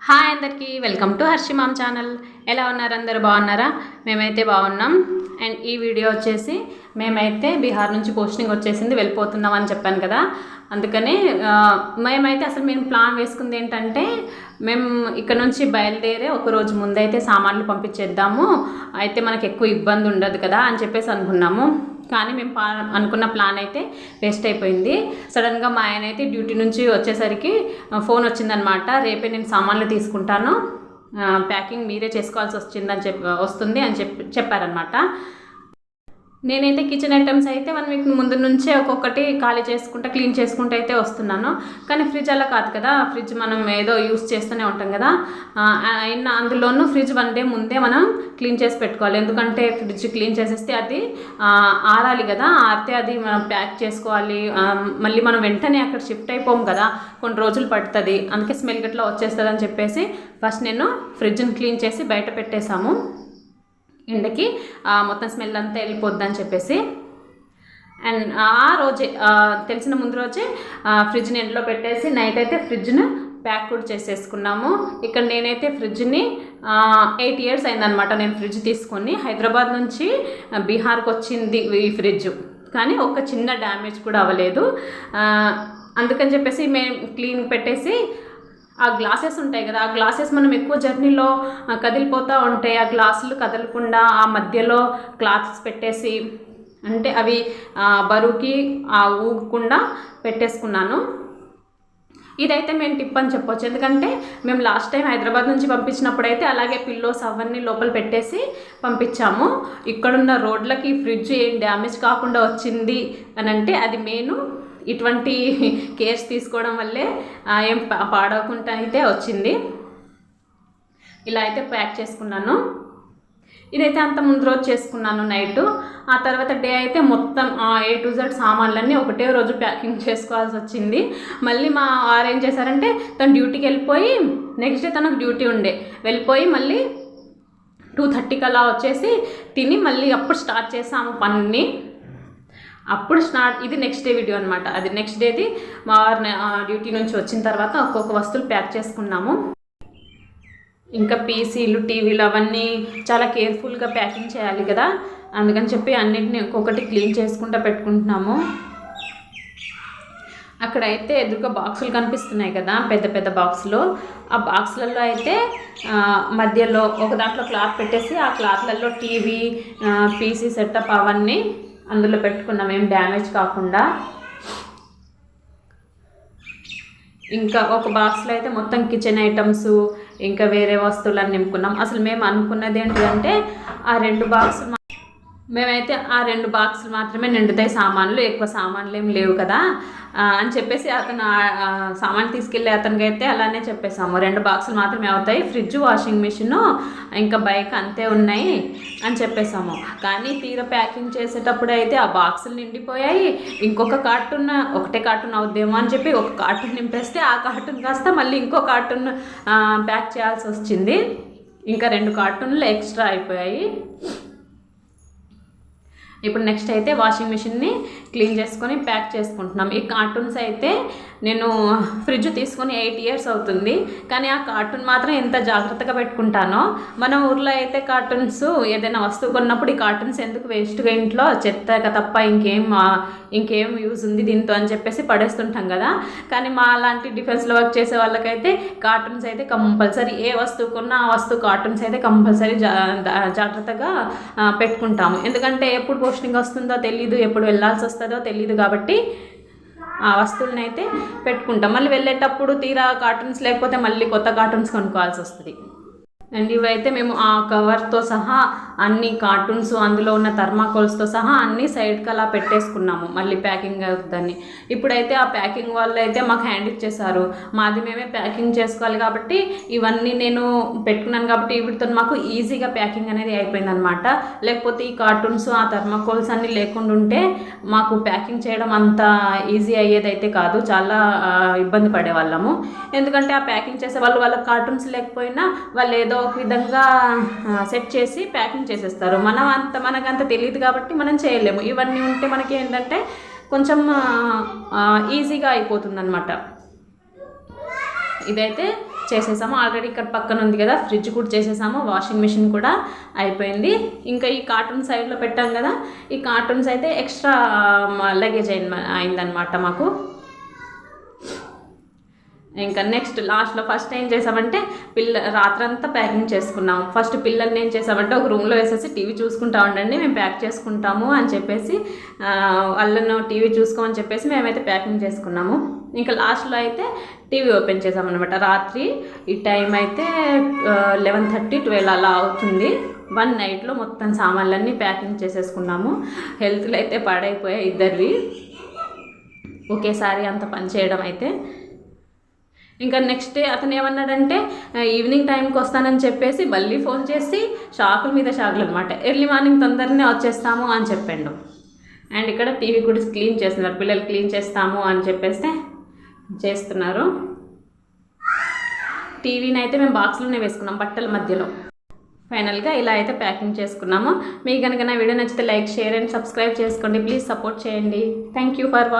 Hi అందరికీ welcome to Harshi ma'am channel. ఎలా ఉన్నారు? అందరూ బాగున్నారా? మేమైతే బాగున్నాం. అండ్ ఈ వీడియో వచ్చేసి మేమైతే బీహార్ నుంచి పోస్టింగ్ వచ్చేసింది, వెళ్ళిపోతున్నాం అని చెప్పాను కదా. అందుకని మేమైతే అసలు మేము ప్లాన్ వేసుకుంది ఏంటంటే, మేము ఇక్కడ నుంచి బయలుదేరే ఒకరోజు ముందైతే సామాన్లు పంపించేద్దాము, అయితే మనకు ఎక్కువ ఇబ్బంది ఉండదు కదా అని చెప్పేసి అనుకున్నాము. కానీ మేము అనుకున్న ప్లాన్ అయితే వేస్ట్ అయిపోయింది. సడన్గా మా ఆయన అయితే డ్యూటీ నుంచి వచ్చేసరికి ఫోన్ వచ్చిందనమాట, రేపే నేను సామాన్లు తీసుకుంటాను, ప్యాకింగ్ మీరే చేసుకోవాల్సి వస్తుంది అని చెప్పారనమాట. నేనైతే కిచెన్ ఐటమ్స్ అయితే 1 వీక్ ముందు నుంచే ఒక్కొక్కటి ఖాళీ చేసుకుంటా క్లీన్ చేసుకుంటూ అయితే వస్తున్నాను. కానీ ఫ్రిడ్జ్ అలా కాదు కదా, ఫ్రిడ్జ్ మనం ఏదో యూస్ చేస్తూనే ఉంటాం కదా. అయినా అందులోనూ ఫ్రిడ్జ్ 1 డే ముందే మనం క్లీన్ చేసి పెట్టుకోవాలి. ఎందుకంటే ఫ్రిడ్జ్ క్లీన్ చేసేస్తే అది ఆరాలి కదా, ఆరితే అది మనం ప్యాక్ చేసుకోవాలి. మళ్ళీ మనం వెంటనే అక్కడ షిఫ్ట్ అయిపోము కదా, కొన్ని రోజులు పడుతుంది. అందుకే స్మెల్ గట్లా వచ్చేస్తుంది అని చెప్పేసి ఫస్ట్ నేను ఫ్రిడ్జ్ని క్లీన్ చేసి బయట పెట్టేశాము. ఎండకి మొత్తం స్మెల్ అంతా వెళ్ళిపోద్దని చెప్పేసి. అండ్ ఆ రోజే తెలిసిన ముందు రోజే ఫ్రిడ్జ్ని ఎండలో పెట్టేసి నైట్ అయితే ఫ్రిడ్జ్ను ప్యాక్ కూడా చేసేసుకున్నాము. ఇక్కడ నేనైతే ఫ్రిడ్జ్ని 8 years అయిందనమాట నేను ఫ్రిడ్జ్ తీసుకొని. హైదరాబాద్ నుంచి బీహార్కి వచ్చింది ఈ ఫ్రిడ్జ్, కానీ ఒక చిన్న డ్యామేజ్ కూడా అవ్వలేదు. అందుకని చెప్పేసి మేము క్లీన్ పెట్టేసి ఆ గ్లాసెస్ ఉంటాయి కదా, ఆ గ్లాసెస్ మనం ఎక్కువ జర్నీలో కదిలిపోతూ ఉంటాయి. ఆ గ్లాసులు కదలకుండా ఆ మధ్యలో క్లాత్స్ పెట్టేసి, అంటే అవి బరువుకి ఊగకుండా పెట్టేసుకున్నాను. ఇదైతే మేము టిప్ అని చెప్పొచ్చు. ఎందుకంటే మేము లాస్ట్ టైం హైదరాబాద్ నుంచి పంపించినప్పుడు అయితే అలాగే పిల్లోస్ అవన్నీ లోపల పెట్టేసి పంపించాము. ఇక్కడున్న రోడ్లకి ఫ్రిడ్జ్ ఏం డ్యామేజ్ కాకుండా వచ్చింది అని అంటే అది మెయిన్ ఇటువంటి కేర్స్ తీసుకోవడం వల్లే ఏం పాడవకుండా అయితే వచ్చింది. ఇలా అయితే ప్యాక్ చేసుకున్నాను. ఇదైతే అంత ముందు రోజు చేసుకున్నాను నైట్. ఆ తర్వాత డే అయితే మొత్తం A to Z సామాన్లన్నీ ఒకటే రోజు ప్యాకింగ్ చేసుకోవాల్సి వచ్చింది. మళ్ళీ మా వారు ఏం చేశారంటే, తను డ్యూటీకి వెళ్ళిపోయి నెక్స్ట్ డే తనకు డ్యూటీ వెళ్ళిపోయి మళ్ళీ 2:30కి అలా వచ్చేసి తిని మళ్ళీ అప్పుడు స్టార్ట్ చేసాము పని. ఇది నెక్స్ట్ డే వీడియో అనమాట. అది నెక్స్ట్ డేది మా వారు డ్యూటీ నుంచి వచ్చిన తర్వాత ఒక్కొక్క వస్తువులు ప్యాక్ చేసుకున్నాము. ఇంకా పీసీలు టీవీలు అవన్నీ చాలా కేర్ఫుల్గా ప్యాకింగ్ చేయాలి కదా, అందుకని చెప్పి అన్నిటిని ఒక్కొక్కటి క్లీన్ చేసుకుంటూ పెట్టుకుంటున్నాము. అక్కడైతే ఎదురుగా బాక్సులు కనిపిస్తున్నాయి కదా, పెద్ద పెద్ద బాక్సులు. ఆ బాక్సులలో అయితే మధ్యలో ఒక దాంట్లో క్లాత్ పెట్టేసి ఆ క్లాత్లలో టీవీ పీసీ సెటప్ అవన్నీ అందులో పెట్టుకున్నాం, ఏం డ్యామేజ్ కాకుండా. ఇంకా ఒక బాక్స్లో అయితే మొత్తం కిచెన్ ఐటమ్స్ ఇంకా వేరే వస్తువులను నింపుకున్నాం. అసలు మేము అనుకున్నది ఏంటంటే మేమైతే ఆ 2 బాక్సులు మాత్రమే నిండుతాయి సామాన్లు, ఎక్కువ సామాన్లు ఏం లేవు కదా అని చెప్పేసి అతను సామాన్ తీసుకెళ్ళి అతనికి అయితే అలానే చెప్పేసాము. 2 బాక్సులు మాత్రమే అవుతాయి, ఫ్రిడ్జ్ వాషింగ్ మిషన్ ఇంకా బైక్ అంతే ఉన్నాయి అని చెప్పేసాము. కానీ తీర ప్యాకింగ్ చేసేటప్పుడు అయితే ఆ బాక్సులు నిండిపోయాయి. ఒకటే కార్టూన్ అవుద్దేమో అని చెప్పి ఒక కార్టూన్ నింపేస్తే ఆ కార్టూన్ కాస్త మళ్ళీ ఇంకో కార్టూన్ ప్యాక్ చేయాల్సి వచ్చింది. ఇంకా 2 కార్టూన్లు ఎక్స్ట్రా అయిపోయాయి. ఇప్పుడు నెక్స్ట్ అయితే వాషింగ్ మిషన్ని క్లీన్ చేసుకొని ప్యాక్ చేసుకుంటున్నాం. ఈ కార్టూన్స్ అయితే నేను ఫ్రిడ్జ్ తీసుకొని 8 years అవుతుంది, కానీ ఆ కార్టూన్ మాత్రం ఎంత జాగ్రత్తగా పెట్టుకుంటానో. మన ఊర్లో అయితే కార్టూన్స్ ఏదైనా వస్తువు కొన్నప్పుడు ఈ కార్టూన్స్ ఎందుకు వేస్ట్గా ఇంట్లో చెత్త తప్ప ఇంకేం యూజ్ ఉంది దీంతో అని చెప్పేసి పడేస్తుంటాం కదా. కానీ మా అలాంటి డిఫెన్స్లో వర్క్ చేసే వాళ్ళకైతే కార్టూన్స్ అయితే కంపల్సరీ, ఏ వస్తువు కొన్నా ఆ వస్తువు కార్టూన్స్ అయితే కంపల్సరీ జాగ్రత్తగా పెట్టుకుంటాము. ఎందుకంటే ఎప్పుడు పోస్టింగ్ వస్తుందో తెలీదు, ఎప్పుడు వెళ్ళాల్సి వస్తుందో తెలీదు, కాబట్టి ఆ వస్తువులను అయితే పెట్టుకుంటాం. మళ్ళీ వెళ్ళేటప్పుడు తీరా కార్టూన్స్ లేకపోతే మళ్ళీ కొత్త కార్టూన్స్ కొనుక్కోవాల్సి వస్తుంది. అండ్ ఇవైతే మేము ఆ కవర్తో సహా అన్ని కార్టూన్స్ అందులో ఉన్న థర్మాకోల్స్తో సహా అన్నీ సైడ్కి అలా పెట్టేసుకున్నాము, మళ్ళీ ప్యాకింగ్ అవుతుందని. ఇప్పుడైతే ఆ ప్యాకింగ్ వాళ్ళు అయితే మాకు హ్యాండ్ ఇచ్చేసారు. మాది మేమే ప్యాకింగ్ చేసుకోవాలి కాబట్టి ఇవన్నీ నేను పెట్టుకున్నాను కాబట్టి వీటితో మాకు ఈజీగా ప్యాకింగ్ అనేది అయిపోయిందనమాట. లేకపోతే ఈ కార్టూన్స్ ఆ థర్మాకోల్స్ అన్నీ లేకుండా ఉంటే మాకు ప్యాకింగ్ చేయడం అంత ఈజీ అయ్యేదైతే కాదు, చాలా ఇబ్బంది పడేవాళ్ళము. ఎందుకంటే ఆ ప్యాకింగ్ చేసే వాళ్ళ కార్టూన్స్ లేకపోయినా వాళ్ళు ఏదో ఒక విధంగా సెట్ చేసి ప్యాకింగ్ చేసేస్తారు. మనకంత తెలియదు కాబట్టి మనం చేయలేము. ఇవన్నీ ఉంటే మనకి ఏంటంటే కొంచెం ఈజీగా అయిపోతుంది అన్నమాట. ఇదైతే చేసేసాము. ఆల్రెడీ ఇక్కడ పక్కన ఉంది కదా ఫ్రిడ్జ్ కూడా చేసేసాము, వాషింగ్ మిషన్ కూడా అయిపోయింది. ఇంకా ఈ కార్టూన్ సైడ్లో పెట్టాం కదా, ఈ కార్టూన్స్ అయితే ఎక్స్ట్రా లగేజ్ అయిందనమాట మాకు. ఇంకా నెక్స్ట్ లాస్ట్లో ఫస్ట్ ఏం చేసామంటే రాత్రంతా ప్యాకింగ్ చేసుకున్నాము. ఫస్ట్ పిల్లల్ని ఏం చేసామంటే ఒక రూమ్లో వేసేసి టీవీ చూసుకుంటా ఉండండి, మేము ప్యాక్ చేసుకుంటాము అని చెప్పేసి వాళ్ళను టీవీ చూసుకోమని చెప్పేసి మేమైతే ప్యాకింగ్ చేసుకున్నాము. ఇంకా లాస్ట్లో అయితే టీవీ ఓపెన్ చేసామన్నమాట. రాత్రి ఈ టైం అయితే 11:30, 12 అలా అవుతుంది. 1 నైట్లో మొత్తం సామాన్లన్నీ ప్యాకింగ్ చేసేసుకున్నాము. హెల్త్లో అయితే పాడైపోయాయి ఇద్దరివి ఒకేసారి అంత పని చేయడం అయితే. ఇంకా నెక్స్ట్ డే అతను ఏమన్నాడంటే ఈవినింగ్ టైంకి వస్తానని చెప్పేసి మళ్ళీ ఫోన్ చేసి షాకుల మీద షాకులు అనమాట. ఎర్లీ మార్నింగ్ తొందరనే వచ్చేస్తాము అని చెప్పాడు. అండ్ ఇక్కడ టీవీ కూడా క్లీన్ చేస్తున్నారు, పిల్లలు క్లీన్ చేస్తాము అని చెప్పేస్తే చేస్తున్నారు. టీవీని అయితే మేము బాక్స్లోనే వేసుకున్నాం బట్టల మధ్యలో. ఫైనల్గా ఇలా అయితే ప్యాకింగ్ చేసుకున్నాము. మీకు కనుక నా వీడియో నచ్చితే లైక్, షేర్ అండ్ సబ్స్క్రైబ్ చేసుకోండి. ప్లీజ్ సపోర్ట్ చేయండి. Thank you for watching.